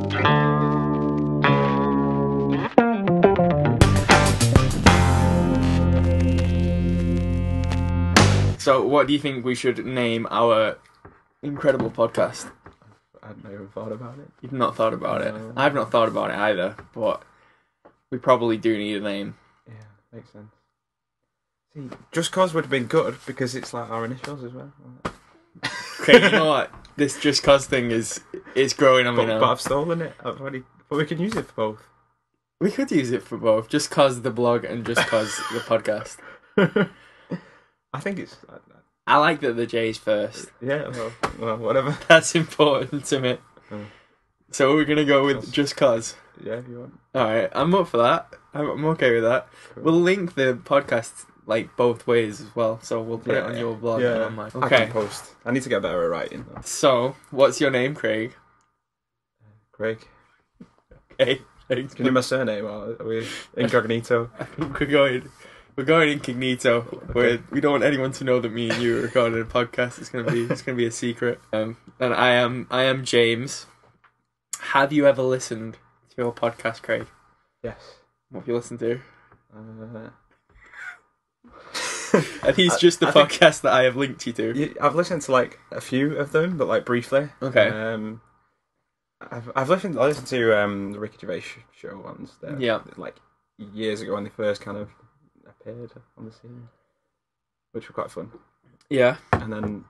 So, what do you think we should name our incredible podcast? I've never thought about it. You've not thought about it? I've not thought about it either, but we probably do need a name. Yeah, makes sense. See, Just Cause would have been good because it's like our initials as well. Okay, you know what? This Just Cause thing is growing on me now. But I've stolen it. But we can use it for both. We could use it for both. Just Cause the blog and Just Cause the podcast. I think it's... I like that the J's first. Yeah, well, whatever. That's important to me. Oh. So we're going to go with Just Cause. Yeah, if you want. Alright, I'm up for that. I'm okay with that. Cool. We'll link the podcast like both ways as well, so we'll put it on your blog and on mine. Okay. I can post. I need to get better at writing though. So, what's your name, Craig? Craig. Okay. Can you do my surname or are we incognito? I think we're going incognito. Okay. We don't want anyone to know that me and you are recording a podcast. It's gonna be a secret. And I am James. Have you ever listened to your podcast, Craig? Yes. What have you listened to? And he's just the podcast that I have linked you to. I've listened to like a few of them, but like briefly. Okay. I listened to the Ricky Gervais show ones. Yeah. Like years ago when they first kind of appeared on the scene, which were quite fun. Yeah. And then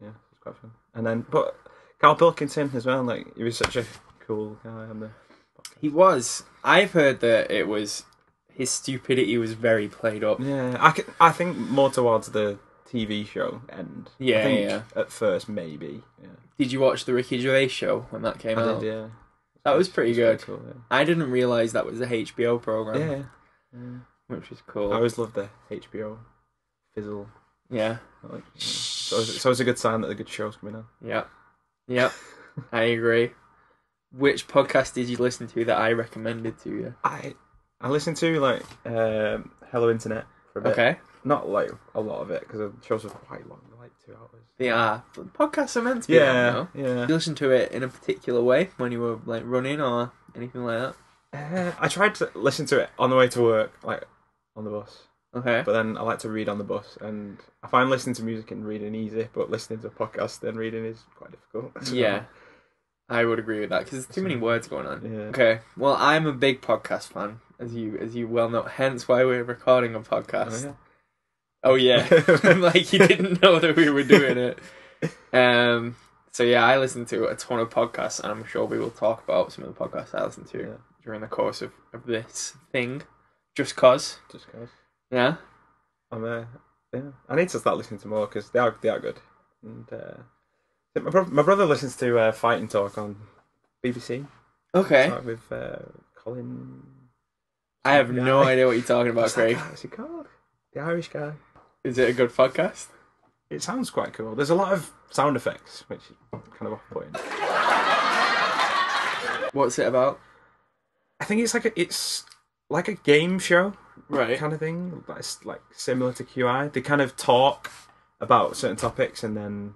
it was quite fun. And then but Carl Pilkington as well. Like he was such a cool guy on the podcast. He was. I've heard that it was. His stupidity was very played up. Yeah, I think more towards the TV show end. Yeah, I think at first, maybe. Yeah. Did you watch the Ricky Gervais show when that came out? I did, yeah. That was pretty good. Cool, yeah. I didn't realise that was a HBO program. Yeah. Which was cool. I always loved the HBO fizzle. Yeah. So it's a good sign that the good show's coming on. Yeah. Yep. I agree. Which podcast did you listen to that I recommended to you? I listened to like Hello Internet for a bit. Okay. Not like a lot of it because the shows are quite long, like 2 hours. They are. Podcasts are meant to be long, though. Yeah. Did you listen to it in a particular way when you were like running or anything like that? I tried to listen to it on the way to work, like on the bus. Okay. But then I like to read on the bus, and I find listening to music and reading easy, but listening to a podcast and reading is quite difficult. So, yeah. I would agree with that because there's too many words going on. Yeah. Okay. Well, I'm a big podcast fan, as you well know. Hence why we're recording a podcast. Oh yeah. Like you didn't know that we were doing it. So yeah, I listen to a ton of podcasts, and I'm sure we will talk about some of the podcasts I listen to during the course of this thing. Just cause. Yeah. I need to start listening to more because they are good. And my brother listens to Fighting Talk on BBC. Okay. With Colin. I have no idea what you're talking about, Craig. What's he called? The Irish guy. Is it a good podcast? It sounds quite cool. There's a lot of sound effects, which is kind of off-putting. What's it about? I think it's like a game show, right? Kind of thing. It's like similar to QI. They kind of talk about certain topics and then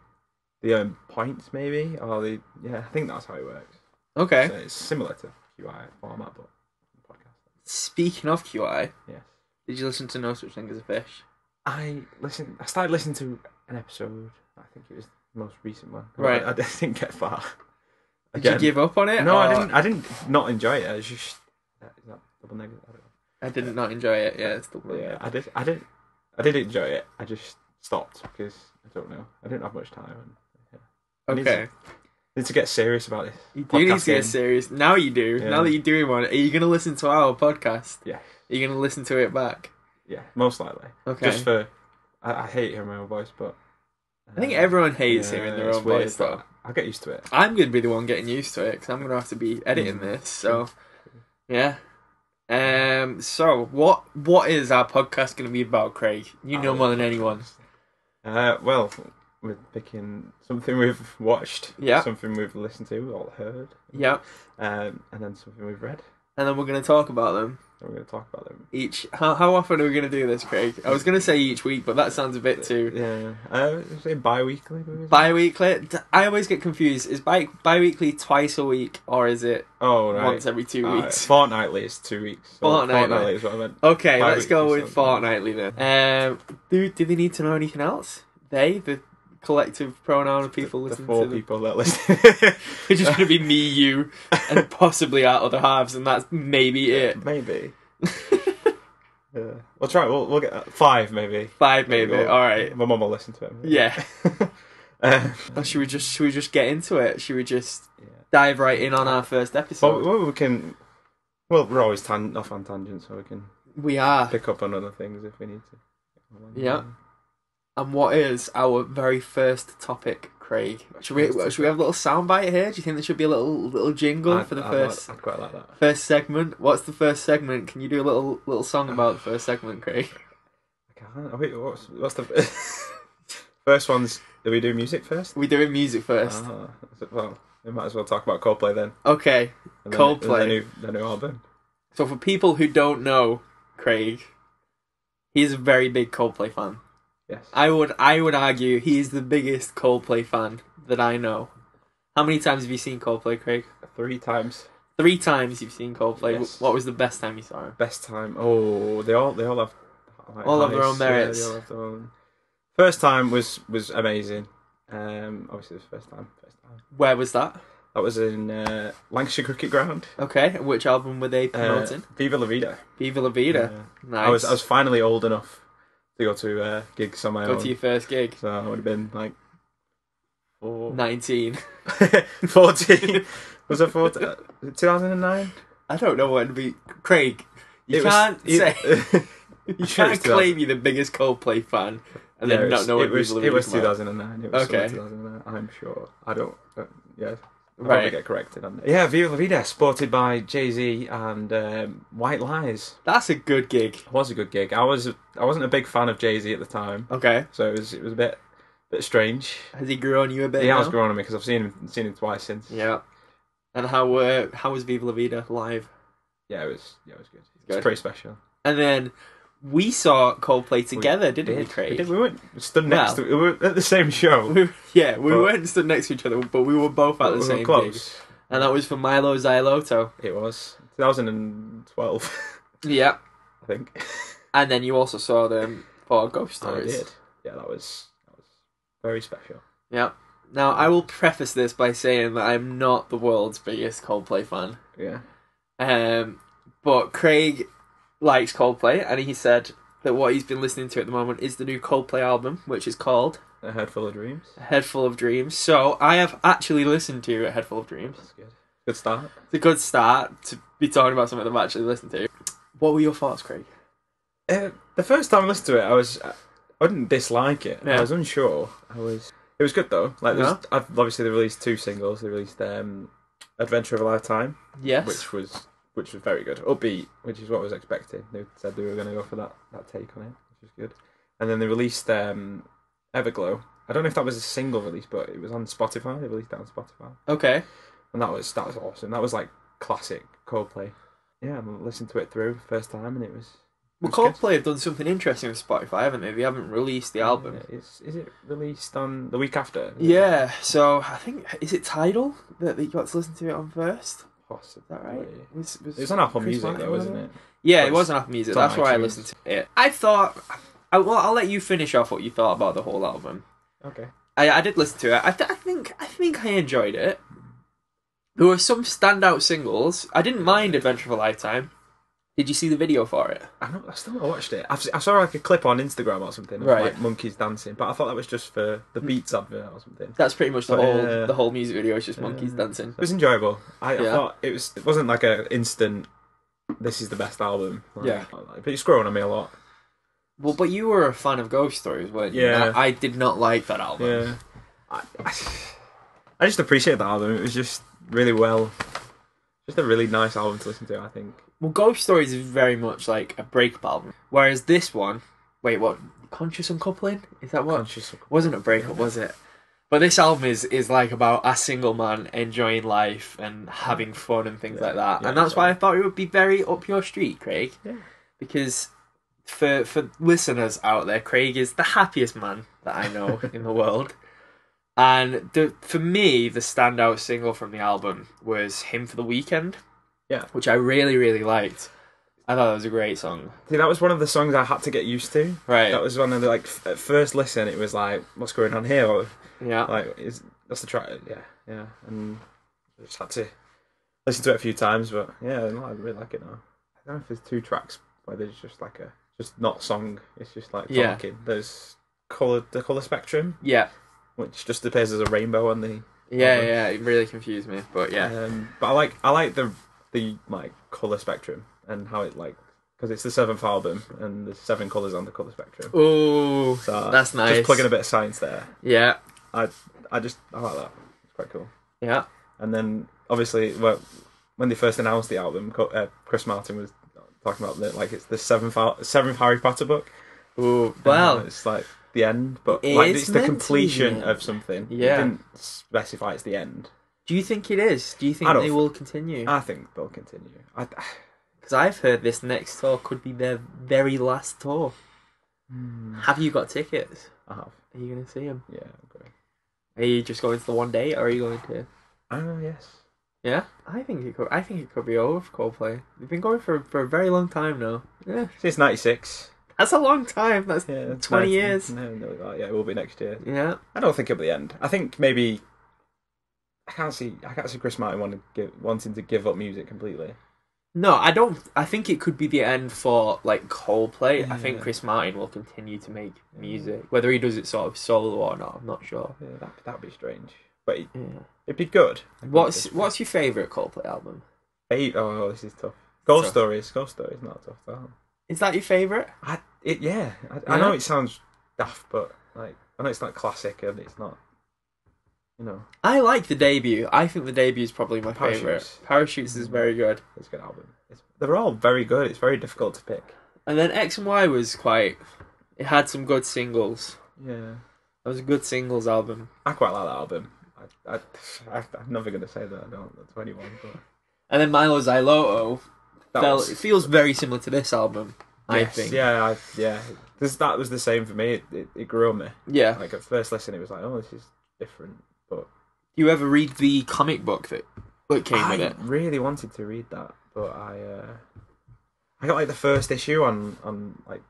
they earn points, maybe, or I think that's how it works. Okay. So it's similar to QI format, but podcast. Speaking of QI, yes. Did you listen to No Such Thing as a Fish? I started listening to an episode. I think it was the most recent one. Right. I didn't get far. Did you give up on it? No, I didn't not enjoy it. It's just is that double negative? I don't know. I did not enjoy it. Yeah, it's double negative. I did enjoy it. I just stopped because I don't know. I didn't have much time. Okay. I need to get serious about this. You do need to get serious. Now you do. Yeah. Now that you're doing one, are you going to listen to our podcast? Yeah. Are you going to listen to it back? Yeah, most likely. Okay. Just for... I hate hearing my own voice, but... I think everyone hates hearing their own voice, though. I'll get used to it. I'm going to be the one getting used to it, because I'm going to have to be editing this, so... Yeah. So, what is our podcast going to be about, Craig? You know more than anyone. Well... We're picking something we've watched, yeah, something we've listened to or heard, yeah, and then something we've read. and then we're going to talk about them. We're going to talk about them. Each. How often are we going to do this, Craig? I was going to say each week, but that sounds a bit too... Yeah. Say bi-weekly? Bi-weekly? I always get confused. Is bi-weekly twice a week, or is it once every 2 weeks? Fortnightly is 2 weeks. Fortnightly is what I meant. Okay, let's go with fortnightly then. Do they need to know anything else? The collective pronoun of people listening the 4 to people that listen. It's just going to be me, you, and possibly our other halves, and that's maybe it. Maybe. Yeah. We'll try. We'll get 5 maybe. 5 maybe. All right. My mum will listen to it. Yeah. Or should we just get into it? Should we just dive in on our first episode? Well, we can. Well, we're always off on tangents, so we can. We are. Pick up on other things if we need to. Yeah. And what is our very first topic, Craig? Should we have a little soundbite here? Do you think there should be a little jingle for the first? I'd quite like that. First segment. What's the first segment? Can you do a little song about the first segment, Craig? I can't. Wait, what's the first ones? Do we do music first? We're doing music first. Well, we might as well talk about Coldplay then. Okay, Coldplay. The new album. So for people who don't know Craig, he's a very big Coldplay fan. Yes. I would argue he is the biggest Coldplay fan that I know. How many times have you seen Coldplay, Craig? 3 times. 3 times you've seen Coldplay. Yes. What was the best time you saw him? Best time. Oh, they all have all have their own merits. Yeah, they all have their own. First time was amazing. Obviously, it was first time. Where was that? That was in Lancashire Cricket Ground. Okay, and which album were they promoting? Viva La Vida. Viva La Vida. Nice. I was finally old enough to go to gigs on my own. Go to your first gig. So I would have been like 19. 14. Was it 14? 2009? I don't know what to be. Craig, you can't say. You can't claim you're the biggest Coldplay fan and then not know what it was. Viva La Vida It was come out. 2009. It was okay. 2009. I'm sure. I don't. Yeah. I'll right. probably get corrected on that. Yeah, Viva La Vida, supported by Jay-Z and White Lies. That's a good gig. It was a good gig. I wasn't a big fan of Jay-Z at the time. Okay. So it was a bit strange. Has he grown on you a bit? He now? has grown on me because I've seen him twice since. Yeah. And how was Viva La Vida live? Yeah, it was good. It's pretty special. And then we saw Coldplay together, didn't we, Craig? We weren't stood next to. We were at the same show. We weren't stood next to each other, but we were both at the same gig. And that was for Milo Xyloto. It was 2012. Yeah, I think. And then you also saw them for Ghost Stories. I did. Yeah, that was very special. Yeah. Now I will preface this by saying that I'm not the world's biggest Coldplay fan. Yeah. But Craig likes Coldplay, and he said that what he's been listening to at the moment is the new Coldplay album, which is called A Head Full of Dreams. A Head Full of Dreams. So I have actually listened to A Head Full of Dreams. That's good. Good start. It's a good start to be talking about something I've actually listened to. What were your thoughts, Craig? The first time I listened to it, I didn't dislike it. Yeah. I was unsure. It was good though. Like, obviously they released 2 singles. They released Adventure of a Lifetime. Yes. Which was very good. Upbeat, which is what I was expecting. They said they were going to go for that take on it, which was good. And then they released Everglow. I don't know if that was a single release, but it was on Spotify. They released it on Spotify. Okay. And that was awesome. That was like classic Coldplay. Yeah, I listened to it through first time, and it was. Well, Coldplay have done something interesting with Spotify, haven't they? They haven't released the album. Is it released on the week after? Yeah. So I think is it Tidal that you got to listen to it on first? Possibly. Is that right? It was on Apple Music though, wasn't it? Yeah, it was on Apple Music. That's why I listened to it. I thought. I'll let you finish off what you thought about the whole album. Okay. I did listen to it. I think I enjoyed it. There were some standout singles. I didn't mind Adventure of a Lifetime. Did you see the video for it? I still not watched it. I saw like a clip on Instagram or something of like monkeys dancing, but I thought that was just for the Beats advert or something. That's pretty much the whole music video is just monkeys dancing. It was enjoyable. I thought it wasn't like an instant. This is the best album. But it's growing on me a lot. Well, but you were a fan of Ghost Stories, weren't you? Yeah. I did not like that album. Yeah. I just appreciate that album. It was just really just a really nice album to listen to, I think. Well, Ghost Stories is very much like a breakup album, whereas this one, wait, what? Conscious Uncoupling? Is that what? Conscious Uncoupling. Wasn't a breakup, was it? But this album is like about a single man enjoying life and having fun and things like that. And that's why I thought it would be very up your street, Craig. Yeah. Because for listeners out there, Craig is the happiest man that I know in the world. And for me, the standout single from the album was Him for the Weekend. Yeah. Which I really, really liked. I thought that was a great song. See, that was one of the songs I had to get used to. Right. That was one of the, like, at first listen, it was like, what's going on here? Or, yeah. Like, that's the track. Yeah. And I just had to listen to it a few times, but yeah, no, I really like it now. I don't know if there's 2 tracks where there's just like just not song, it's just like talking. There's the colour spectrum. Yeah. Which just appears as a rainbow on the... Yeah, it really confused me, but yeah. But I like the like colour spectrum and how it like... Because it's the 7th album and there's 7 colours on the colour spectrum. Ooh, so that's nice. Just plugging a bit of science there. Yeah. I like that. It's quite cool. Yeah. And then, obviously, when they first announced the album, Chris Martin was talking about it's the 7th Harry Potter book. Ooh, well. It's like the end, but it's the completion of something. Yeah. It didn't specify it's the end. Do you think it is? Do you think they will continue? I think they'll continue. Because I've heard this next tour could be their very last tour. Have you got tickets? I have. Are you going to see them? Yeah, I'm going. Are you just going to the one day, or are you going to? Yes. Yeah, I think it could be over for Coldplay. They've been going for a very long time now. Yeah, since '96. That's a long time. That's 20 years. No, yeah, it will be next year. Yeah, I don't think it'll be the end. I think maybe I can't see Chris Martin wanting to give up music completely. No, I don't. I think it could be the end for like Coldplay. Yeah. I think Chris Martin will continue to make music, whether he does it sort of solo or not. I'm not sure. Yeah, that'd be strange, but it'd be good. What's your favourite Coldplay album? Oh, this is tough. Ghost Stories. Ghost Stories, not tough. Is that your favourite? I know it sounds daft, but like I know it's not classic and it's not. You know. I like the debut. I think the debut is probably my favourite. Parachutes is very good. It's a good album. They're all very good. It's very difficult to pick. And then X and Y was quite... It had some good singles. Yeah. It was a good singles album. I quite like that album. I'm never going to say that I don't to anyone. But... And then Milo Xyloto it feels very similar to this album, I think. Yeah, that was the same for me. It grew on me. Yeah. Like at first listen, it was like, oh, this is different. But do you ever read the comic book that came with it? I really wanted to read that, but I got like the first issue on like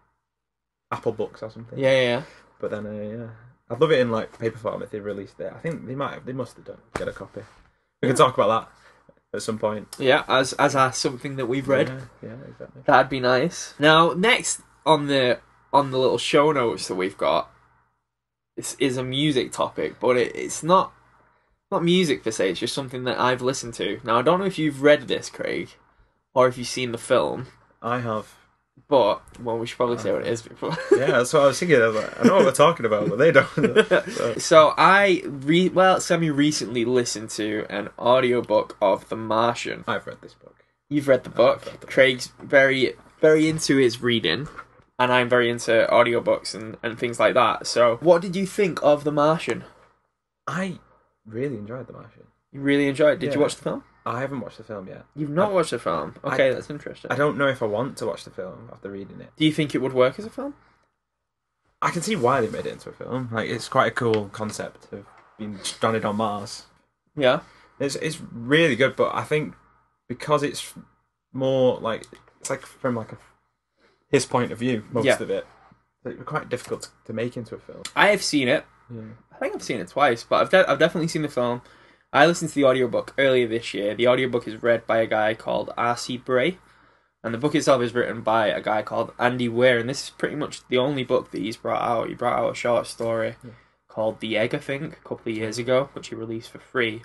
Apple Books or something. Yeah. But then I'd love it in like paper form if they released it. I think they must have done get a copy. We can talk about that at some point. Yeah, as something that we've read. Yeah, exactly. That'd be nice. Now, next on the little show notes that we've got. This is a music topic, but it's not music per se, it's just something that I've listened to. Now, I don't know if you've read this, Craig, or if you've seen the film. I have. But, well, we should probably say what it is before. Yeah, that's what I was thinking. I was like, I know what we're talking about, but they don't. So I, semi-recently listened to an audiobook of The Martian. I've read this book. You've read the book. Craig's very, very into his reading. And I'm very into audiobooks and things like that. So, what did you think of The Martian? I really enjoyed The Martian. You really enjoyed it? Did you watch the film? I haven't watched the film yet. You've not watched the film? Okay, that's interesting. I don't know if I want to watch the film after reading it. Do you think it would work as a film? I can see why they made it into a film. Like, it's quite a cool concept of being stranded on Mars. Yeah. It's really good, but I think because it's more like... It's like from like his point of view, most of it. It's quite difficult to make into a film. I have seen it. Yeah. I think I've seen it twice, but I've definitely seen the film. I listened to the audiobook earlier this year. The audiobook is read by a guy called R.C. Bray, and the book itself is written by a guy called Andy Weir, and this is pretty much the only book that he's brought out. He brought out a short story called The Egg, I think, a couple of years ago, which he released for free.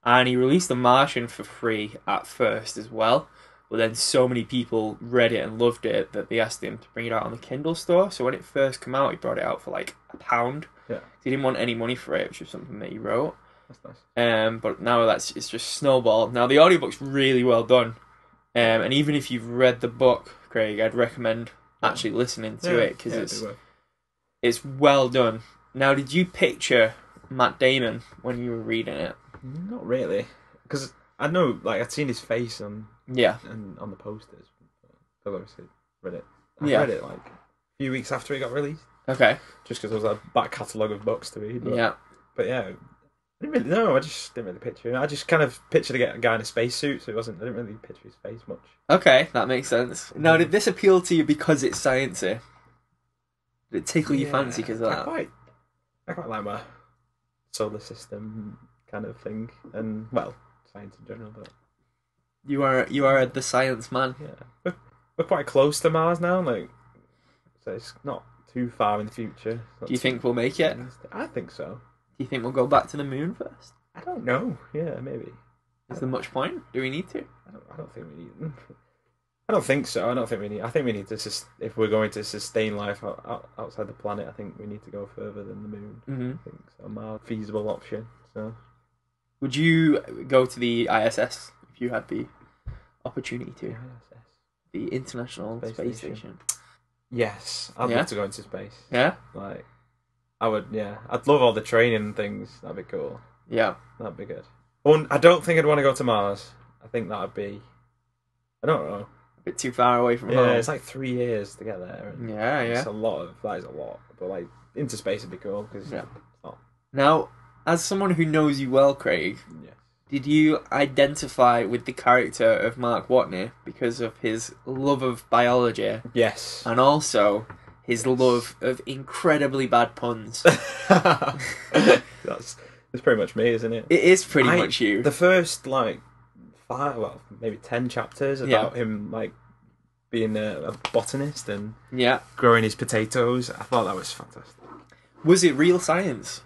And he released The Martian for free at first as well. But then so many people read it and loved it that they asked him to bring it out on the Kindle store. So when it first came out, he brought it out for like £1. Yeah. He didn't want any money for it, which was something that he wrote. That's nice. But now it's just snowballed. Now the audiobook's really well done. And even if you've read the book, Craig, I'd recommend actually listening to it because it's well done. Now, did you picture Matt Damon when you were reading it? Not really, because I know, like, I'd seen his face on the posters. I've obviously read it. I read it like a few weeks after it got released. Okay. Just because there was a back catalogue of books to read. But yeah, I didn't really know. I just didn't really picture him. I just kind of pictured a guy in a spacesuit, so I didn't really picture his face much. Okay, that makes sense. Now, did this appeal to you because it's sciencey? Did it tickle your fancy because of that? I quite like my solar system kind of thing, and well, science in general. But you are the science man. Yeah, we're quite close to Mars now, like, so it's not too far in the future. Do you think we'll make it? I think so. Do you think we'll go back to the moon first? I don't know. Yeah, maybe. Is there much point? Do we need to? I don't think we need. I don't think so. I don't think we need. I think we need to if we're going to sustain life outside the planet. I think we need to go further than the moon. Mm-hmm. I think so. Mars feasible option. So, would you go to the ISS if you had the opportunity to? ISS, the International Space Station. Yes, I'd love to go into space. Yeah, like I would. Yeah, I'd love all the training and things. That'd be cool. Yeah, that'd be good. I don't think I'd want to go to Mars. I think that'd be. I don't know. A bit too far away from home. Yeah, it's like 3 years to get there. And it's a lot. That is a lot. But like into space would be cool because Now, as someone who knows you well, Craig, did you identify with the character of Mark Watney because of his love of biology? Yes, and also his love of incredibly bad puns. That's pretty much me, isn't it? It is pretty much you. The first maybe 10 chapters about him like being a botanist and growing his potatoes. I thought that was fantastic. Was it real science?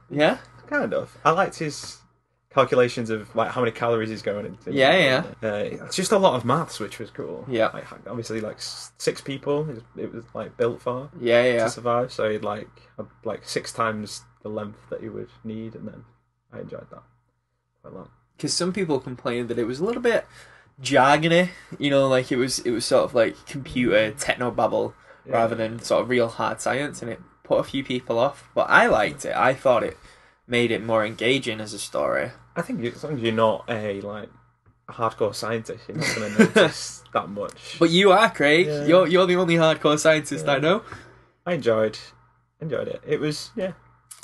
Yeah, kind of. I liked his calculations of like how many calories he's going into. It's just a lot of maths, which was cool. Yeah, like, obviously like 6 people. It was like built for. To survive. So he'd had 6 times the length that he would need, and then I enjoyed that quite a lot. Because some people complained that it was a little bit jargony, like it was sort of like computer techno babble rather than sort of real hard science, and it put a few people off. But I liked it. I thought it made it more engaging as a story. I think as long as you're not a hardcore scientist, you're not going to notice that much. But you are, Craig. Yeah. You're the only hardcore scientist I know. I enjoyed it. It was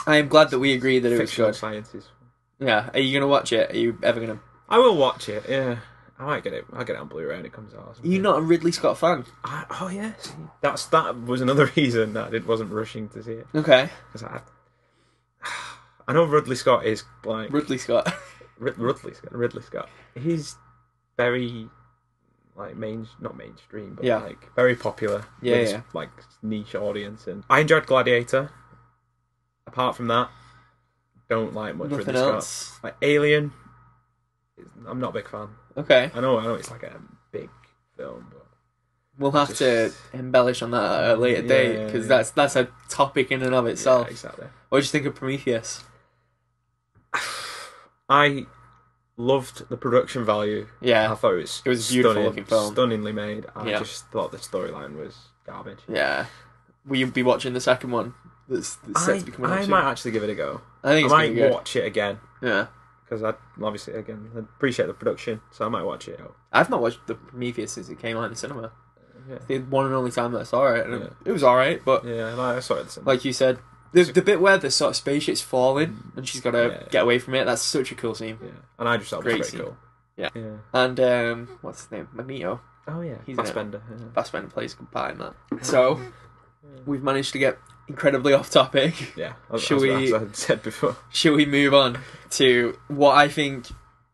I am glad that we agree that it was good. Sciences. Yeah. Are you going to watch it? Are you ever going to? I will watch it. Yeah. I might get it. I'll get it on Blu-ray when it comes out. You're not a Ridley Scott fan? Oh yes. That was another reason that I wasn't rushing to see it. Okay. Because I know Ridley Scott is like Ridley Scott. Ridley Scott. He's very like not mainstream, but like very popular. With his, like niche audience, and I enjoyed Gladiator. Apart from that, don't like much Nothing Ridley else. Scott. Like Alien, I'm not a big fan. Okay. I know it's like a big film, but we'll have to embellish on that at a later date because that's a topic in and of itself. Yeah, exactly. What did you think of Prometheus? I loved the production value. Yeah, I thought it was a beautiful looking film, stunningly made. I just thought the storyline was garbage. Yeah, will you be watching the second one? I might actually give it a go. I think I might watch it again. Yeah, because I obviously I appreciate the production, so I might watch it out. I've not watched the Prometheus since it came out in the cinema. It's the one and only time that I saw it, and it was alright. But I saw it at the cinema. Like you said, the bit where the sort of spaceship's falling and she's got to get away from it. That's such a cool scene. Yeah, and I just thought it was pretty cool. Yeah. And what's his name? Magneto. Oh yeah, he's Fassbender. Fassbender plays a good part in that. So we've managed to get incredibly off topic. Yeah, as I said before. Shall we move on to what I think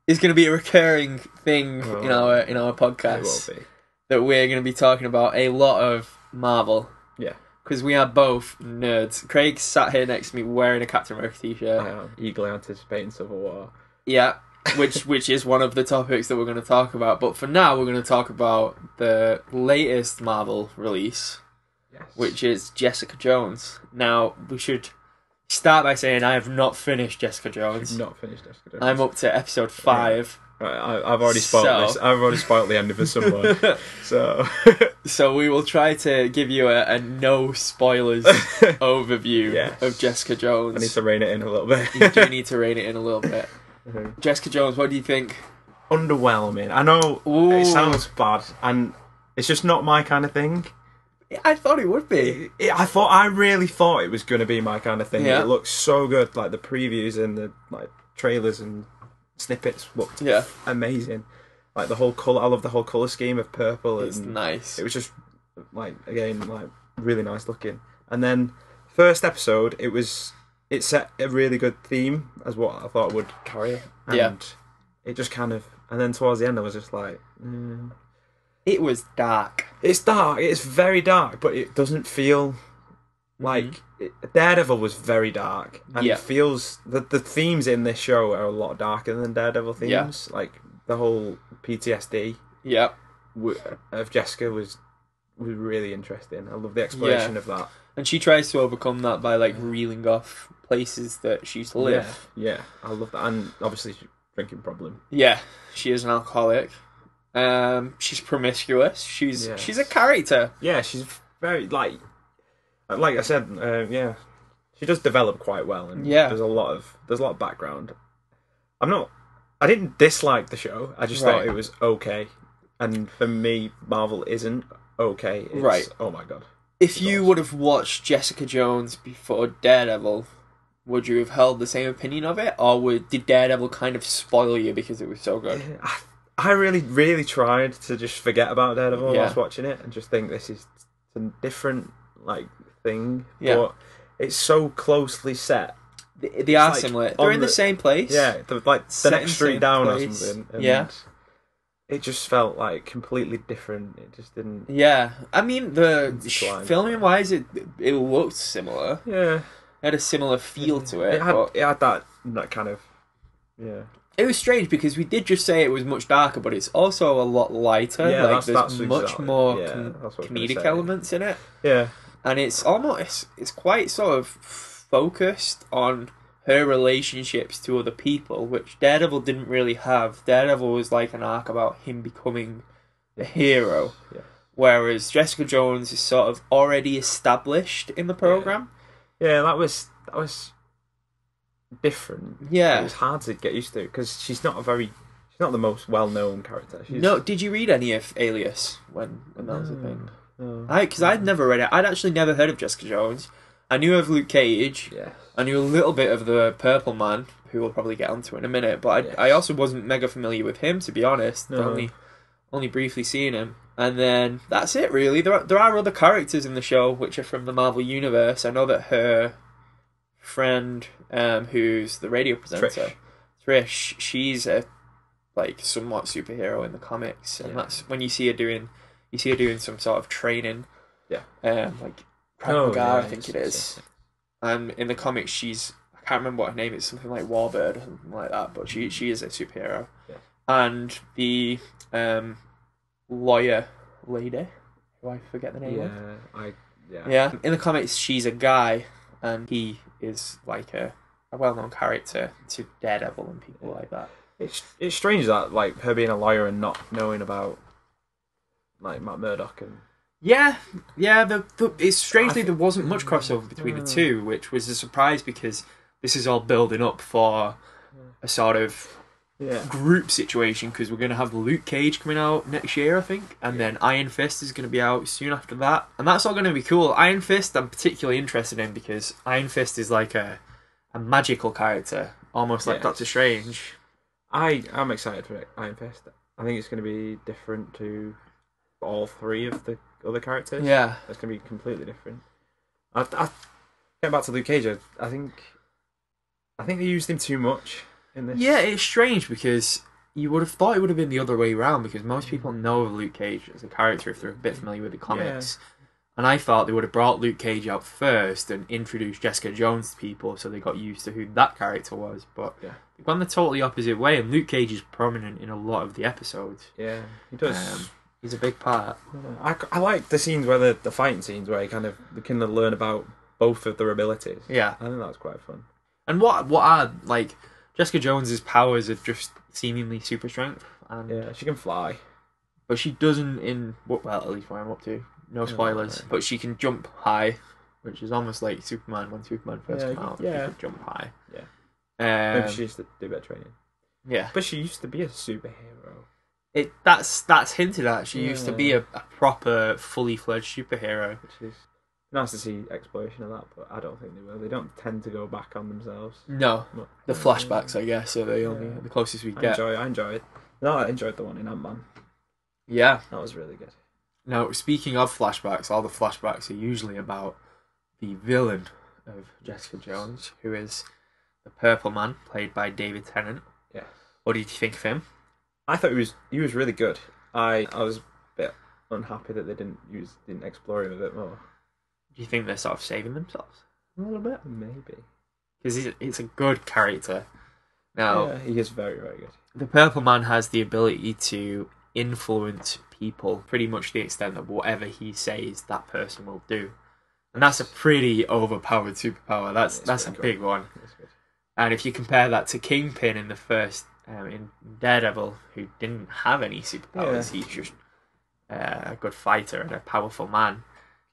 is going to be a recurring thing in our podcast? It will be. That we're going to be talking about a lot of Marvel. Yeah. Because we are both nerds. Craig sat here next to me wearing a Captain America t-shirt. I am eagerly anticipating Civil War. Yeah, which is one of the topics that we're going to talk about. But for now, we're going to talk about the latest Marvel release, which is Jessica Jones. Now, we should start by saying I have not finished Jessica Jones. Not finished Jessica Jones. I'm up to episode 5. Right, I've already spoiled this. I've already spoiled the ending for someone. So we will try to give you a no spoilers overview of Jessica Jones. I need to rein it in a little bit. You do need to rein it in a little bit. Jessica Jones, what do you think? Underwhelming. I know it sounds bad, and it's just not my kind of thing. I thought it would be. I really thought it was going to be my kind of thing. Yeah. It looks so good. Like the previews and the trailers and snippets looked amazing. Like the whole colour. I love the whole colour scheme of purple. It's nice. It was just really nice looking. And then first episode, it set a really good theme as what I thought it would carry. And it just kind of, and then towards the end, I was just like. It was dark. It's dark. It's very dark, but it doesn't feel like Daredevil was very dark, and it feels that the themes in this show are a lot darker than Daredevil themes. Like the whole PTSD of Jessica was really interesting. I love the exploration of that, and she tries to overcome that by reeling off places that she used to live. Yeah, I love that, and obviously she's drinking problem. Yeah, she is an alcoholic. She's promiscuous. She's a character. Yeah, she's very like I said. She does develop quite well, and there's a lot of background. I didn't dislike the show. I just thought it was okay, and for me, Marvel isn't okay. It's, oh my god! If you would have watched Jessica Jones before Daredevil, would you have held the same opinion of it, or did Daredevil kind of spoil you because it was so good? I really, really tried to just forget about Daredevil whilst watching it and just think this is a different thing. Yeah. But it's so closely set. They are similar. They're in the same place. Yeah, the next street down or something. And it just felt completely different. It just didn't. Yeah, I mean filming wise, it looked similar. Yeah, it had a similar feel to it. It had that kind of It was strange because we did just say it was much darker, but it's also a lot lighter. Yeah, there's much more comedic elements in it. Yeah, and it's quite sort of focused on her relationships to other people, which Daredevil didn't really have. Daredevil was like an arc about him becoming the hero, whereas Jessica Jones is sort of already established in the program. Yeah, that was different. Yeah, it was hard to get used to because she's not the most well-known character. No, did you read any of Alias when that was a thing? No. Because I'd never read it. I'd actually never heard of Jessica Jones. I knew of Luke Cage. Yeah. I knew a little bit of the Purple Man, who we'll probably get onto in a minute. But I also wasn't mega familiar with him, to be honest. No. Only briefly seen him. And then that's it, really. There are other characters in the show which are from the Marvel Universe. I know that her friend, who's the radio presenter, Trish, she's a somewhat superhero in the comics, and that's when you see her doing some sort of training. Yeah. I think it is. And in the comics, I can't remember what her name is, something like Warbird or something like that, but she is a superhero. Yeah. And the lawyer lady, who I forget the name of. Yeah. In the comics, she's a guy, and he is a well-known character to Daredevil and people like that. It's strange that her being a lawyer and not knowing about Matt Murdock and it's strangely there wasn't much crossover between the two, which was a surprise because this is all building up for a sort of group situation, because we're going to have Luke Cage coming out next year, I think, and then Iron Fist is going to be out soon after that, and that's all going to be cool. Iron Fist I'm particularly interested in because Iron Fist is a magical character, almost like Doctor Strange. I'm excited for Iron Fist. I think it's going to be different to all three of the other characters. Yeah, it's going to be completely different. Getting back to Luke Cage, I think they used him too much in this. Yeah, it's strange because you would have thought it would have been the other way around, because most people know of Luke Cage as a character if they're a bit familiar with the comics. Yeah. And I thought they would have brought Luke Cage out first and introduced Jessica Jones to people so they got used to who that character was. But they've gone the totally opposite way, and Luke Cage is prominent in a lot of the episodes. Yeah, he does. He's a big part. I like the scenes where the fighting scenes where you kind of learn about both of their abilities. Yeah. I think that's quite fun. And what are Jessica Jones's powers are just seemingly super strength, and Yeah, she can fly. but she doesn't at least where I'm up to. No spoilers, but she can jump high, which is almost like Superman when Superman first came out. Yeah. She could jump high. Yeah. Maybe she used to do better training. Yeah, but she used to be a superhero. That's hinted at. She used to be a proper, fully fledged superhero, which is nice to see exploration of that. But I don't think they will. They don't tend to go back on themselves. No, the flashbacks, I guess, are the closest we get. I enjoy it. No, I enjoyed the one in Ant-Man. Yeah, that was really good. Now, speaking of flashbacks, all the flashbacks are usually about the villain of Jessica Jones, who is the Purple Man, played by David Tennant. Yeah. What did you think of him? I thought he was really good. I was a bit unhappy that they didn't explore him a bit more. Do you think they're sort of saving themselves a little bit? Maybe. Because it's a good character. Now, yeah, he is very, very good. The Purple Man has the ability to influence people pretty much to the extent that whatever he says, that person will do. And that's a pretty overpowered superpower. That's a big one. And if you compare that to Kingpin in the first, in Daredevil, who didn't have any superpowers, he's just a good fighter and a powerful man.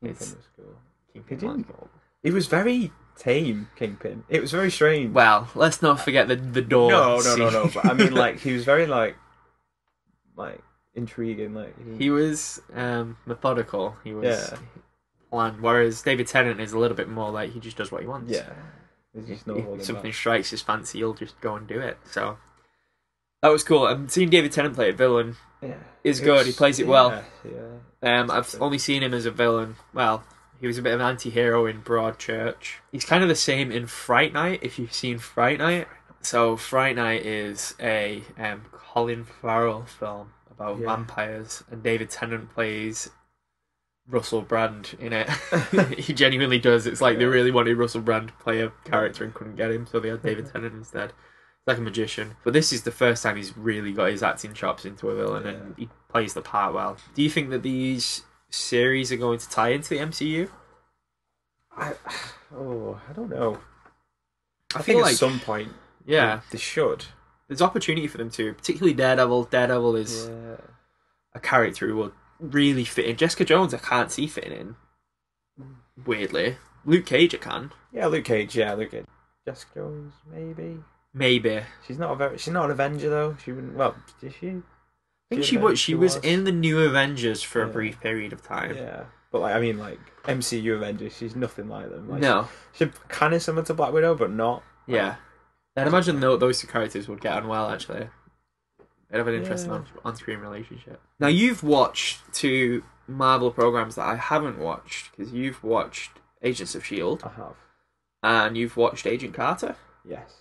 Kingpin was cool. He was very tame, Kingpin. It was very strange. Well, let's not forget the door. No. But I mean, like, he was very like intriguing. Like he was methodical. He was planned. Whereas David Tennant is a little bit more like he just does what he wants. Yeah. If something strikes his fancy, he'll just go and do it. So that was cool. And seeing David Tennant play a villain is good. He plays it well. Yeah. I've only seen him as a villain. Well, he was a bit of an anti-hero in Broadchurch. He's kind of the same in Fright Night, if you've seen Fright Night. So Fright Night is a Colin Farrell film about vampires, and David Tennant plays Russell Brand in it. He genuinely does. It's like they really wanted Russell Brand to play a character and couldn't get him, so they had David Tennant instead. It's like a magician. But this is the first time he's really got his acting chops into a villain, and he plays the part well. Do you think that these series are going to tie into the MCU? I don't know. I feel think like at some point, they should. There's opportunity for them to, particularly Daredevil. Daredevil is a character who will really fit in. Jessica Jones, I can't see fitting in. Weirdly, Luke Cage, I can. Yeah, Luke Cage. Jessica Jones, maybe. She's not an Avenger though. She wouldn't. Well, is she? I think she was in the New Avengers for a brief period of time. Yeah, but like MCU Avengers, she's nothing like them. Like, no, she's kind of similar to Black Widow, but not. Yeah, I'd imagine those two characters would get on well. Actually, they'd have an interesting on-screen relationship. Now, you've watched two Marvel programs that I haven't watched, because you've watched Agents of S.H.I.E.L.D. I have, and you've watched Agent Carter. Yes.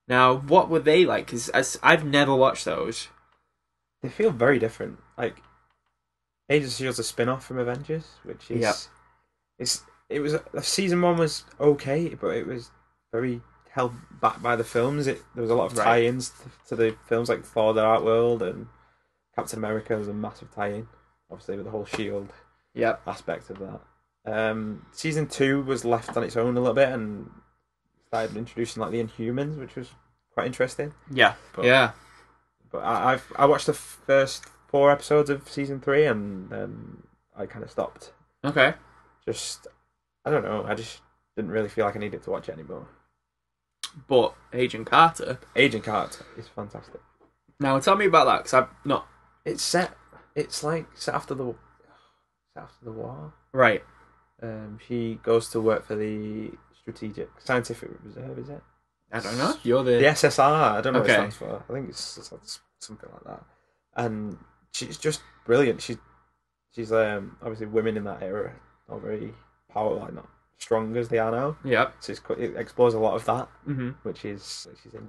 Now, what were they like? Because I've never watched those. They feel very different. Like, Agents of S.H.I.E.L.'s a spin-off from Avengers, which is... Season 1 was okay, but it was very held back by the films. There was a lot of tie-ins to the films, like Thor: The Dark World and Captain America was a massive tie-in, obviously, with the whole S.H.I.E.L.D. aspect of that. Season 2 was left on its own a little bit and started introducing like the Inhumans, which was quite interesting. But I watched the first 4 episodes of season 3 and then I kind of stopped. Okay. I don't know. I just didn't really feel like I needed to watch it anymore. But Agent Carter is fantastic. Now tell me about that, because I'm not. It's set after the war. Right. She goes to work for the Strategic Scientific Reserve. Is it? I don't know. You're the SSR. I don't know what it stands for. I think it's something like that. And she's just brilliant. She's obviously women in that era are very powerful, like not strong as they are now. Yeah. So it explores a lot of that, which is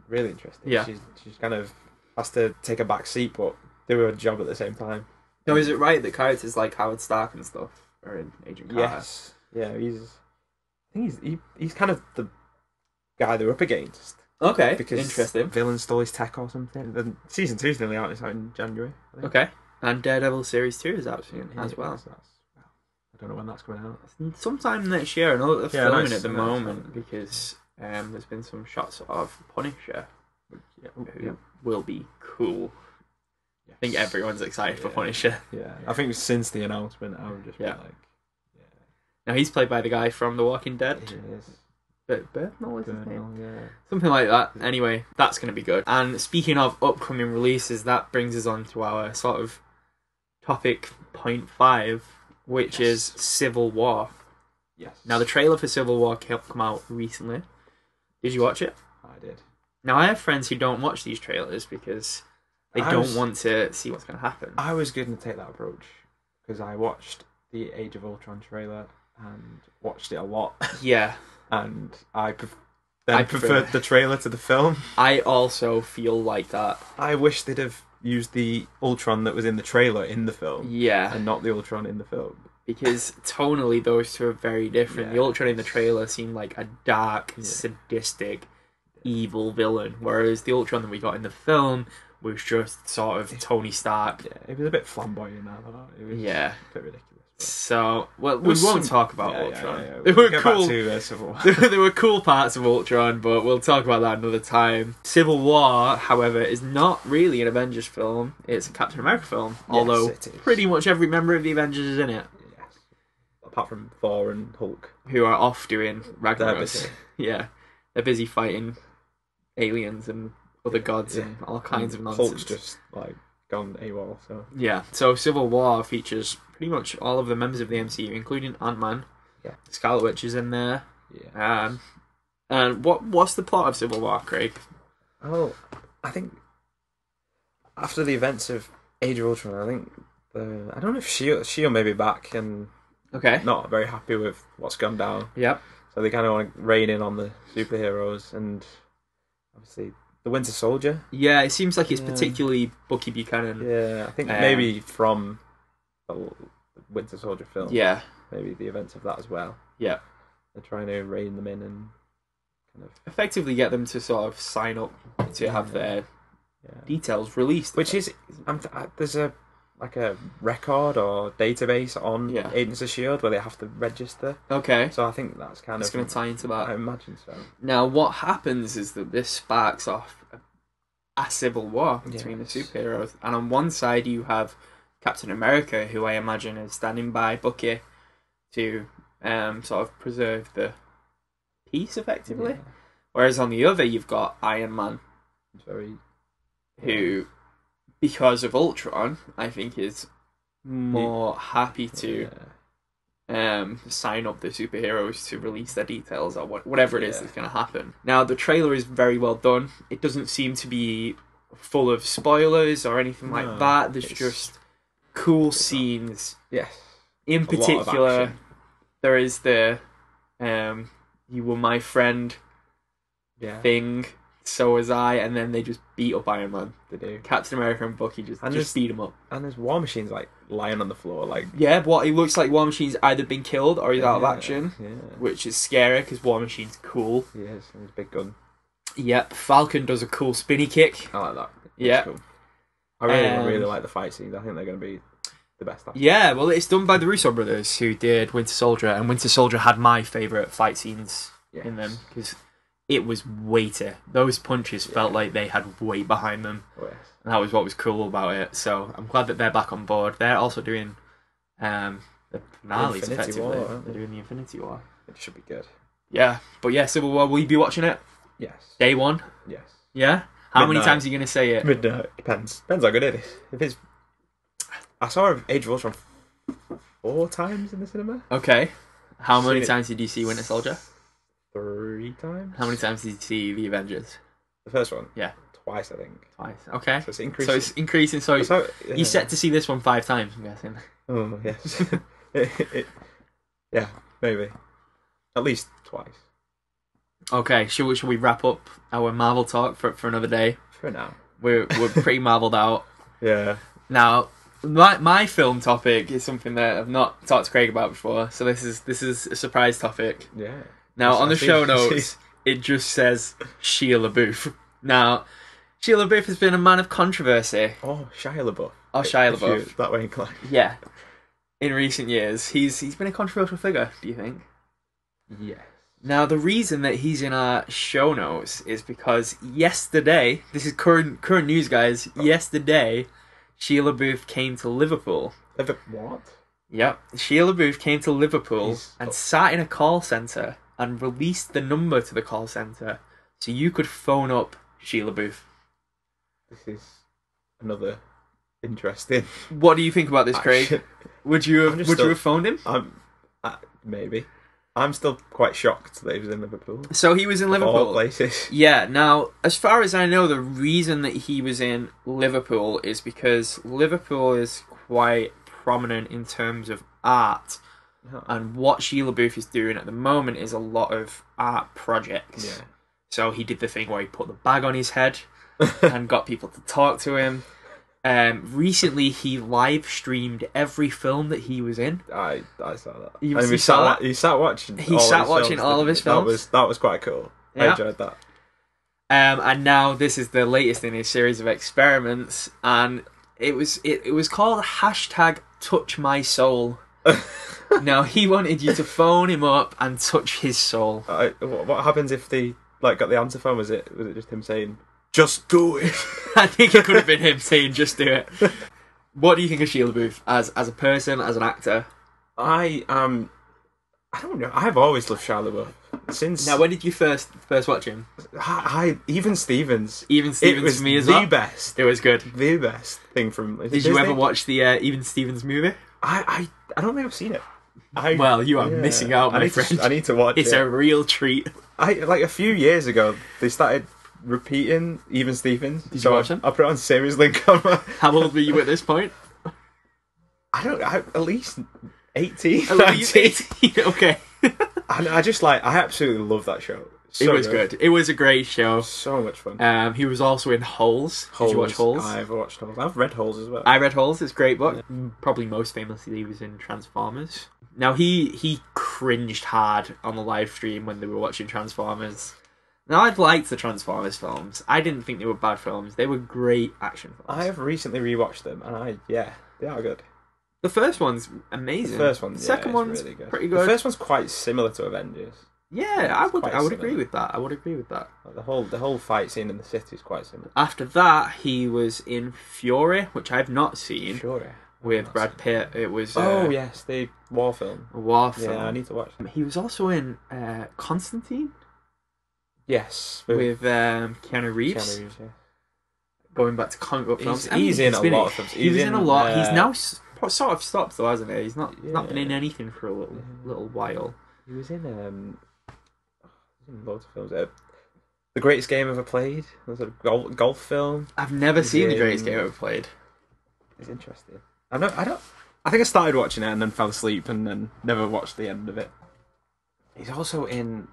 really interesting. Yeah. She's kind of has to take a back seat, but do her job at the same time. Now, is it right that characters like Howard Stark and stuff are in Agent Carter? Yes. Yeah. I think he's kind of the guy they're up against. Okay, because interesting. Villain stole his tech or something. Then season 2's nearly out. It's out in January. I think. Okay, and Daredevil series 2 is out soon as well. I don't know when that's coming out. Sometime next year. I know that they're filming at the moment because there's been some shots of Punisher, who will be cool. Yes. I think everyone's excited for Punisher. Yeah, I think since the announcement, I would just be like, Now he's played by the guy from The Walking Dead. He is. Bernal is his name? Yeah. Something like that. Anyway, that's going to be good. And speaking of upcoming releases, that brings us on to our sort of topic point 5, which is Civil War. Yes. Now, the trailer for Civil War come out recently. Did you watch it? I did. Now, I have friends who don't watch these trailers because they don't want to see what's going to happen. I was going to take that approach because I watched the Age of Ultron trailer and watched it a lot. Yeah. And I preferred the trailer to the film. I also feel like that. I wish they'd have used the Ultron that was in the trailer in the film. Yeah. And not the Ultron in the film. Because tonally, those two are very different. Yeah. The Ultron in the trailer seemed like a dark, sadistic, evil villain, whereas the Ultron that we got in the film was just sort of Tony Stark. Yeah, it was a bit flamboyant. It was a bit ridiculous. So, well, we won't talk about Ultron. Yeah. They We'll were get cool. back to Civil War. There were cool parts of Ultron, but we'll talk about that another time. Civil War, however, is not really an Avengers film. It's a Captain America film, although pretty much every member of the Avengers is in it. Yes. Apart from Thor and Hulk. Who are off doing Ragnarok. They're busy. Yeah. They're busy fighting aliens and other gods and all kinds of nonsense. Hulk's just, like, gone AWOL, so... Yeah, so Civil War features pretty much all of the members of the MCU, including Ant-Man. Yeah. Scarlet Witch is in there. Yeah. And what's the plot of Civil War, Craig? Oh, I think after the events of Age of Ultron, I think I don't know if Shield may be back and not very happy with what's gone down. Yep. So they kind of want to rein in on the superheroes and obviously the Winter Soldier. Yeah, it seems like it's particularly Bucky Buchanan. Yeah, I think maybe from the Winter Soldier film. Yeah. Maybe the events of that as well. Yeah. They're trying to rein them in and kind of effectively get them to sort of sign up to have their details released. Which is, there's a record or database on Agents of S.H.I.E.L.D. where they have to register. Okay. So I think that's it's going to tie into that. I imagine so. Now, what happens is that this sparks off a civil war between the superheroes. And on one side you have Captain America, who I imagine is standing by Bucky to sort of preserve the peace, effectively. Yeah. Whereas on the other you've got Iron Man, who, because of Ultron, I think is more happy to sign up the superheroes to release their details or whatever it is that's going to happen. Now, the trailer is very well done. It doesn't seem to be full of spoilers or anything like that. There's just cool scenes. Yes. In particular, there is the "You were my friend" thing. So was I, and then they just beat up Iron Man. They do. Captain America and Bucky just beat him up. And there's War Machine's like lying on the floor, like what it looks like War Machine's either been killed or he's out of action, which is scary because War Machine's cool. He is. He's a big gun. Yep. Falcon does a cool spinny kick. I like that. Yeah. Cool. I really like the fight scenes. I think they're going to be the best. Yeah. Well, it's done by the Russo brothers who did Winter Soldier, and Winter Soldier had my favourite fight scenes in them because it was weighty. Those punches felt like they had weight behind them. Oh, yes. And that was what was cool about it. So I'm glad that they're back on board. They're also doing the finales, effectively. War, they're doing the Infinity War. It should be good. Yeah. But yeah, Civil War, will you be watching it? Yes. Day one? Yes. Yeah? How many times are you going to say it? Midnight. Depends how good it is. If it's... I saw Age of Ultron 4 times in the cinema. Okay. How many times did you see Winter Soldier? 3 times. How many times did you see The Avengers? The first one? Yeah. Twice, I think. Twice. Okay. So it's increasing. So you're set to see this one 5 times, I'm guessing. Oh, yes. Yeah, maybe. At least twice. Okay, should we wrap up our Marvel talk for another day? For now. We're pretty marvelled out. Yeah. Now, my film topic is something that I've not talked to Craig about before, so this is a surprise topic. Yeah. Now, on the show notes, it just says Shia LaBeouf. Now, Shia LaBeouf has been a man of controversy. Oh, Shia LaBeouf. Oh, Shia LaBeouf. That way inclined. Yeah. In recent years, he's been a controversial figure, do you think? Yes. Now, the reason that he's in our show notes is because yesterday, this is current news, guys. Yesterday, Shia LaBeouf came to Liverpool. What? Yep, Shia LaBeouf came to Liverpool and sat in a call centre and released the number to the call centre so you could phone up Shia LaBeouf. This is another interesting. What do you think about this, Craig? Would you have phoned him? Maybe. I'm still quite shocked that he was in Liverpool. So he was in Liverpool. Of all places. Yeah, now, as far as I know, the reason that he was in Liverpool is because Liverpool is quite prominent in terms of art. Oh. And what Shia LaBeouf is doing at the moment is a lot of art projects. Yeah. So he did the thing where he put the bag on his head and got people to talk to him. Recently, he live streamed every film that he was in. I saw that. You saw that? He sat watching. He sat watching all of his films. That was quite cool. Yeah. I enjoyed that. And now this is the latest in his series of experiments, and it was called #TouchMySoul. Now he wanted you to phone him up and touch his soul. What happens if they got the answer phone? Was it just him saying, "Just do it"? I think it could have been him saying, "Just do it." What do you think of Shia LaBeouf as a person, as an actor? I don't know. I've always loved Shia LaBeouf since. Now, when did you first watch him? Even Stevens. Even Stevens for me as well. The best. It was good. The best thing from. Did you ever watch the Even Stevens movie? I don't think I've seen it. Well, you are missing out, my friend. I need to watch it. It's a real treat. A few years ago, they started repeating Even Stevens. Did you watch them? I put it on Sammy's link on my... How old were you at this point? At least 18. At least 18, okay. And I absolutely love that show. It was good. It was a great show. So much fun. He was also in Holes. Did you watch Holes? I've watched Holes. I've read Holes as well. I read Holes. It's a great book. Yeah. Probably most famously, he was in Transformers. Now, he cringed hard on the live stream when they were watching Transformers. Now, I've liked the Transformers films. I didn't think they were bad films. They were great action films. I have recently rewatched them, and they are good. The first one's amazing. The first one, the second one's really good. Pretty good. The first one's quite similar to Avengers. Yeah, I would agree with that. Like the whole fight scene in the city is quite similar. After that, he was in Fury, which I've not seen. Fury. With Brad Pitt. It was... yes, the war film. A war film. Yeah, I need to watch it. He was also in Constantine. Yes. With Keanu Reeves. Yeah. Going back to comic book films. He's in a lot of films. He was in a lot. He's now sort of stopped though, hasn't he? He's not been in anything for a little while. He was in loads of films. The Greatest Game Ever Played. Was a golf film. I've never seen The Greatest Game Ever Played. It's interesting. I think I started watching it and then fell asleep and then never watched the end of it. He's also in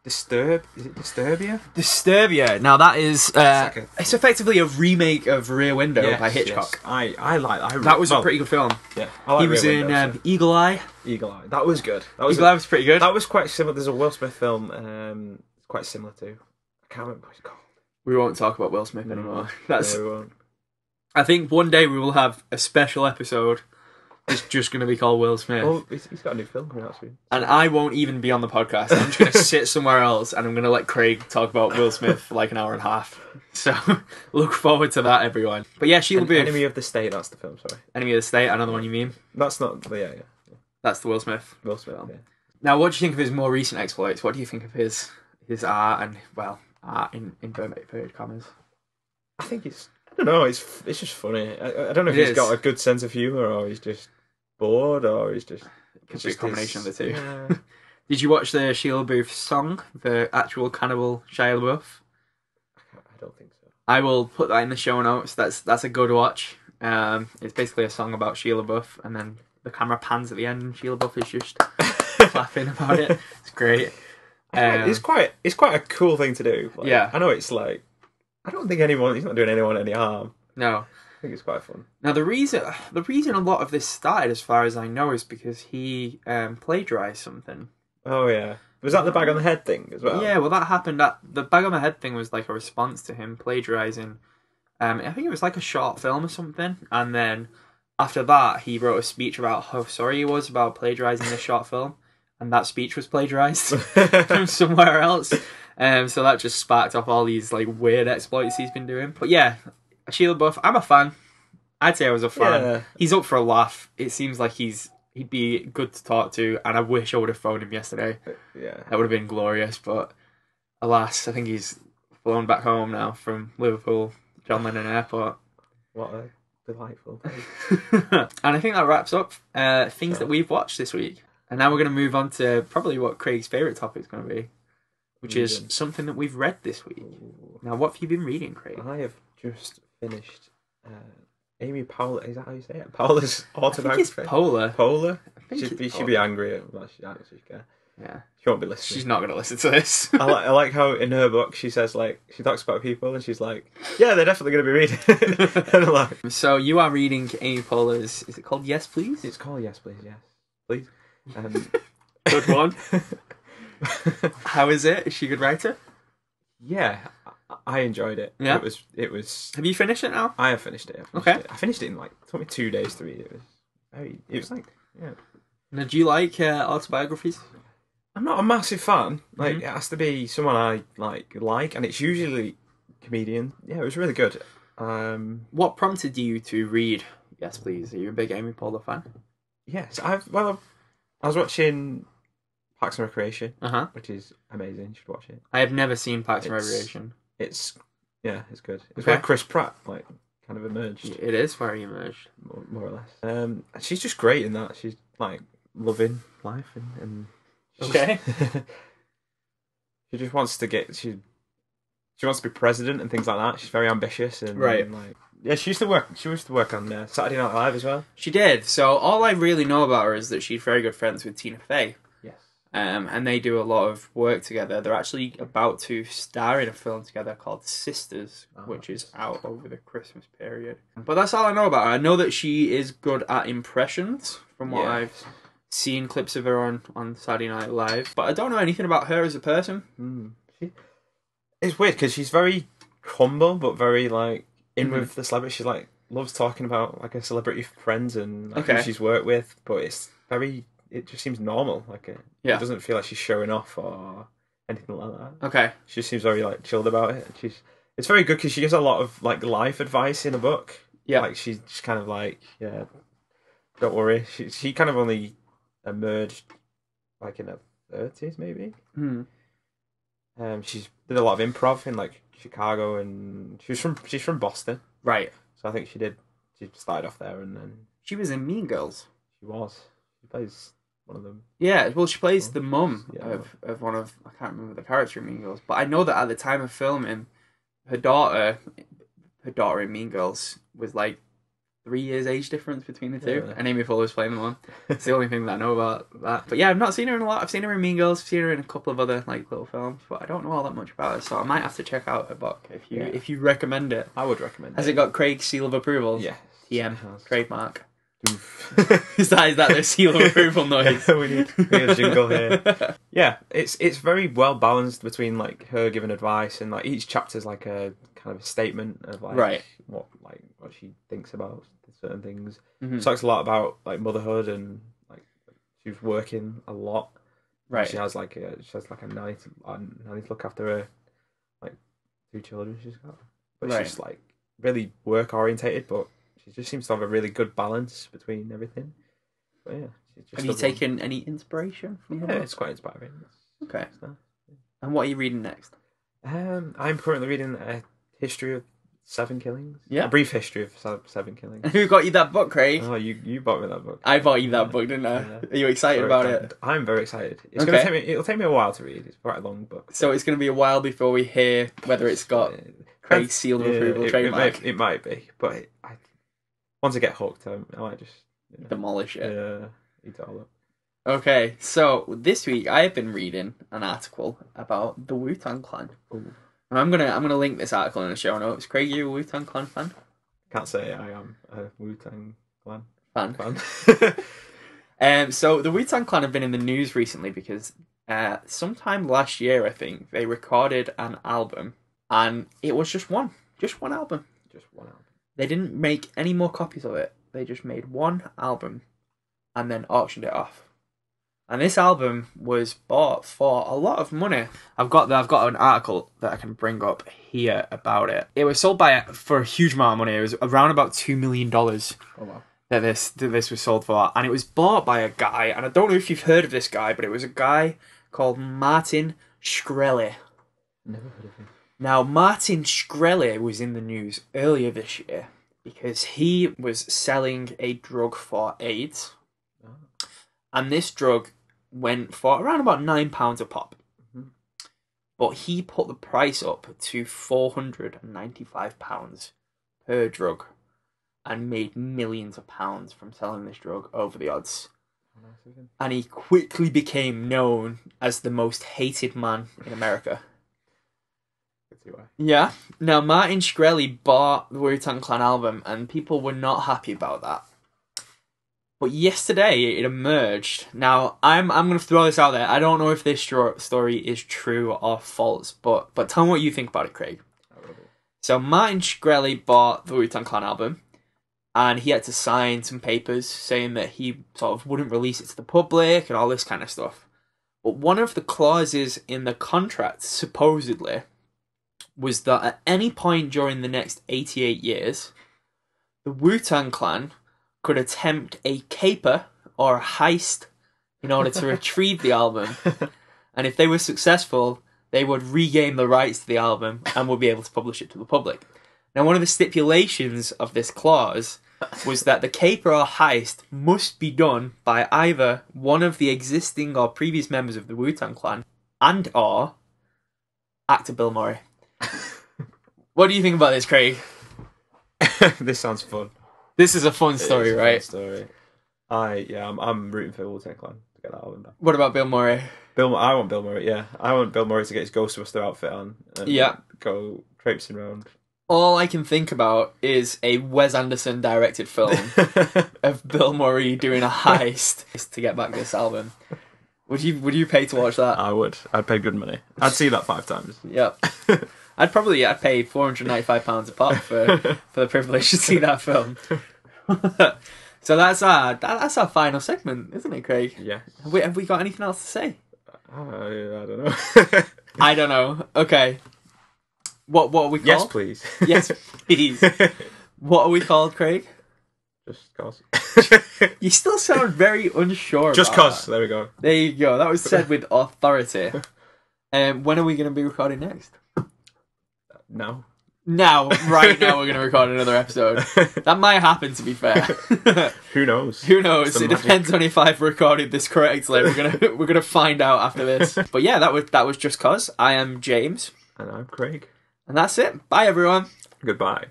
Disturb. Is it Disturbia? Disturbia. Now that is it's effectively a remake of Rear Window by Hitchcock. Yes. I like that. That was a pretty good film. Yeah, I like he was Rear Window, in Eagle Eye. Eagle Eye. That was good. Eagle Eye was pretty good. That was quite similar. There's a Will Smith film quite similar to. I can't remember what it's called. We won't talk about Will Smith anymore. No, we won't. I think one day we will have a special episode. It's just going to be called Will Smith. Oh, he's got a new film coming out soon. And I won't even be on the podcast. I'm just going to sit somewhere else and I'm going to let Craig talk about Will Smith for like an hour and a half. So look forward to that, everyone. But yeah, Shia LaBeouf. Enemy of the State, that's the film, sorry. Enemy of the State, another one you mean? That's not, yeah. That's the Will Smith. Will Smith, film. Yeah. Now, what do you think of his more recent exploits? What do you think of his art and, well, art in inverted commas? I think I don't know, it's just funny. I don't know if he's got a good sense of humour or he's just bored or he's just... It could be a combination of the two. Yeah. Did you watch the Shia LaBeouf song, the actual Cannibal Shia LaBeouf? I don't think so. I will put that in the show notes. That's a good watch. It's basically a song about Shia LaBeouf, and then the camera pans at the end, and Shia LaBeouf is just clapping about it. It's great. It's quite a cool thing to do. Like, yeah, I know it's like I don't think he's not doing anyone any harm. No, I think it's quite fun. Now the reason a lot of this started, as far as I know, is because he plagiarized something. Oh yeah, was that the bag on the head thing as well? Yeah, well that happened. The bag on the head thing was like a response to him plagiarizing. I think it was like a short film or something, and then after that he wrote a speech about how sorry he was about plagiarizing this short film, and that speech was plagiarized from somewhere else. So that just sparked off all these like weird exploits he's been doing. But yeah, Shia LaBeouf, I'm a fan. I'd say I was a fan. Yeah. He's up for a laugh. It seems like he'd be good to talk to, and I wish I would have phoned him yesterday. Yeah, that would have been glorious. But alas, I think he's flown back home now from Liverpool, John Lennon Airport. What a delightful day. And I think that wraps up things that we've watched this week. And now we're going to move on to probably what Craig's favourite topic is going to be, which is something that we've read this week. Ooh. Now, what have you been reading, Craig? I have just finished Amy Poehler. Is that how you say it? Poehler's autobiography. I think it's Poehler. Poehler? She'd be angry at that. Yeah. She won't be listening. She's not going to listen to this. I like how in her book she says, like, she talks about people and she's like, yeah, they're definitely going to be reading. And I'm like, so you are reading Amy Poehler's, is it called Yes Please? It's called Yes Please, yes. Please. Good one. How is it? Is she a good writer? Yeah, I enjoyed it. Yeah. It was. Have you finished it now? I have finished it. I finished it in like, it took me 2 days to read it. It was like, yeah. Now, do you like autobiographies? I'm not a massive fan. Like, it has to be someone I like, and it's usually comedian. Yeah, it was really good. What prompted you to read Yes Please? Are you a big Amy Poehler fan? Yes, I was watching Parks and Recreation, which is amazing. You should watch it. I have never seen Parks and Recreation. It's good. It's where Chris Pratt kind of emerged. It is where he emerged, more or less. She's just great in that. She's like loving life and okay. She just wants to she wants to be president and things like that. She's very ambitious and right. And yeah, she used to work on Saturday Night Live as well. She did. So all I really know about her is that she's very good friends with Tina Fey. Yes. And they do a lot of work together. They're actually about to star in a film together called Sisters, which is out over the Christmas period. But that's all I know about her. I know that she is good at impressions, from what I've seen clips of her on Saturday Night Live. But I don't know anything about her as a person. It's weird because she's very humble, but very in with the celebrity. She loves talking about her celebrity friends and who she's worked with, but it just seems normal. It doesn't feel like she's showing off or anything like that. Okay. She just seems very chilled about it. It's very good because she gives a lot of life advice in a book. Yeah. She's just kind of don't worry. She kind of only emerged in her 30s maybe. She's did a lot of improv in Chicago, and she's from Boston. Right. So I think she started off there, and then she was in Mean Girls. She plays one of them. Yeah, well, she plays the mum of one of, I can't remember the character in Mean Girls, but I know that at the time of filming, her daughter in Mean Girls was 3 years age difference between the two, and Amy Poehler was playing the one. It's the only thing that I know about that. But yeah, I've not seen her in a lot. I've seen her in Mean Girls, I've seen her in a couple of other little films, but I don't know all that much about her, so I might have to check out her book if you recommend it. I would recommend it. Has it got Craig's seal of approval? Yeah. TM, trademark. is that their seal of approval noise? We need a jingle here. Yeah, it's very well balanced between her giving advice and each chapter's a kind of a statement of what she thinks about certain things. She talks a lot about motherhood and she's working a lot. Right. She has a nanny to look after her 2 children she's got. But she's really work orientated, but she just seems to have a really good balance between everything. But yeah. Have you taken any inspiration from her? Yeah, it's quite inspiring. Okay. And what are you reading next? I'm currently reading a history of 7 killings. Yeah. A brief history of 7 killings. Who got you that book, Craig? Oh, you bought me that book. I bought you that book, didn't I? Yeah. Are you excited about it? I'm very excited. It'll take me a while to read. It's quite a long book. So it's going to be a while before we hear whether it's got Craig's seal of approval trademark. It might be, but once I get hooked, I might just demolish it. Yeah, eat it all up. Okay, so this week I have been reading an article about the Wu-Tang Clan. Ooh. And I'm gonna link this article in the show notes. Craig, you a Wu-Tang Clan fan? Can't say I am a Wu-Tang Clan fan. So the Wu-Tang Clan have been in the news recently because sometime last year, I think, they recorded an album, and it was just one album. Just one album. They didn't make any more copies of it. They just made one album and then auctioned it off. And this album was bought for a lot of money. I've got an article that I can bring up here about it. It was sold for a huge amount of money. It was around about $2 million. Oh, wow. That this was sold for. And it was bought by a guy, and I don't know if you've heard of this guy, but it was a guy called Martin Shkreli. Never heard of him. Now, Martin Shkreli was in the news earlier this year because he was selling a drug for AIDS. Oh. And this drug went for around about £9 a pop. Mm-hmm. But he put the price up to £495 per drug and made millions of pounds from selling this drug over the odds. And he quickly became known as the most hated man in America. Yeah. Now, Martin Shkreli bought the Wu-Tang Clan album, and people were not happy about that. But yesterday, it emerged. Now, I'm going to throw this out there. I don't know if this story is true or false, but tell me what you think about it, Craig. So, Martin Shkreli bought the Wu-Tang Clan album, and he had to sign some papers saying that he sort of wouldn't release it to the public and all this kind of stuff. But one of the clauses in the contract, supposedly, was that at any point during the next 88 years, the Wu-Tang Clan could attempt a caper or a heist in order to retrieve the album. And if they were successful, they would regain the rights to the album and would be able to publish it to the public. Now, one of the stipulations of this clause was that the caper or heist must be done by either one of the existing or previous members of the Wu-Tang Clan and or actor Bill Murray. What do you think about this, Craig? This sounds fun. This is a fun story, right? Fun story. I'm rooting for Wu-Tang Clan to get that album back. What about Bill Murray? I want Bill Murray. Yeah, I want Bill Murray to get his Ghostbuster outfit on. And go traipsing around. All I can think about is a Wes Anderson directed film of Bill Murray doing a heist to get back this album. Would you pay to watch that? I would. I'd pay good money. I'd see that 5 times. Yep. I'd pay £495 a pop for the privilege to see that film. So that's our final segment, isn't it, Craig? Yeah. Have we got anything else to say? I don't know. I don't know. Okay. What are we called? Yes, please. Yes, please. What are we called, Craig? Just cause. You still sound very unsure. Just cause. There we go. There you go. That was said with authority. When are we going to be recording next? Now. Right now we're going to record another episode. That might happen, to be fair. Who knows? Who knows? It depends on if I've recorded this correctly. We're gonna find out after this. But yeah, that was Just Cause. I am James. And I'm Craig. And that's it. Bye, everyone. Goodbye.